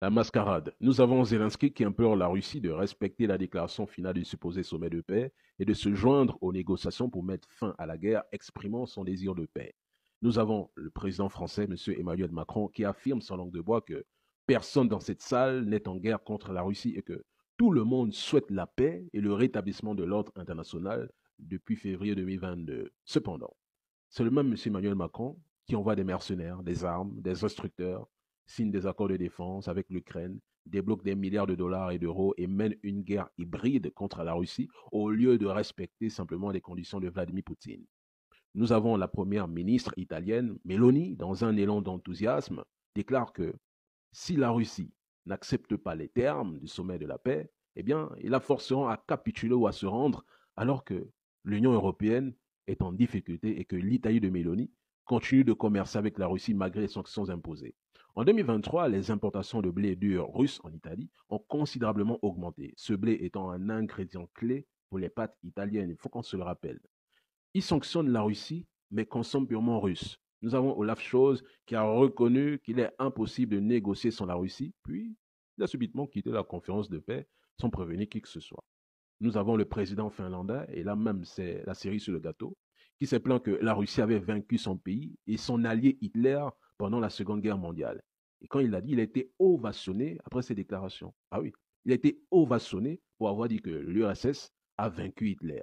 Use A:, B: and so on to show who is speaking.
A: La mascarade. Nous avons Zelensky qui implore la Russie de respecter la déclaration finale du supposé sommet de paix et de se joindre aux négociations pour mettre fin à la guerre, exprimant son désir de paix. Nous avons le président français, M. Emmanuel Macron, qui affirme sans langue de bois que personne dans cette salle n'est en guerre contre la Russie et que tout le monde souhaite la paix et le rétablissement de l'ordre international depuis février 2022. Cependant, c'est le même M. Emmanuel Macron qui envoie des mercenaires, des armes, des instructeurs, signe des accords de défense avec l'Ukraine, débloque des milliards de dollars et d'euros et mène une guerre hybride contre la Russie au lieu de respecter simplement les conditions de Vladimir Poutine. Nous avons la première ministre italienne, Meloni, dans un élan d'enthousiasme, déclare que si la Russie n'accepte pas les termes du sommet de la paix, eh bien, ils la forceront à capituler ou à se rendre, alors que l'Union européenne est en difficulté et que l'Italie de Meloni continue de commercer avec la Russie malgré les sanctions imposées. En 2023, les importations de blé dur russe en Italie ont considérablement augmenté, ce blé étant un ingrédient clé pour les pâtes italiennes, il faut qu'on se le rappelle. Ils sanctionnent la Russie, mais consomment purement russe. Nous avons Olaf Scholz qui a reconnu qu'il est impossible de négocier sans la Russie, puis il a subitement quitté la conférence de paix sans prévenir qui que ce soit. Nous avons le président finlandais, et là même c'est la cerise sur le gâteau, qui s'est plaint que la Russie avait vaincu son pays et son allié Hitler pendant la Seconde Guerre mondiale. Et quand il l'a dit, il a été ovationné après ses déclarations. Ah oui, il a été ovationné pour avoir dit que l'URSS a vaincu Hitler.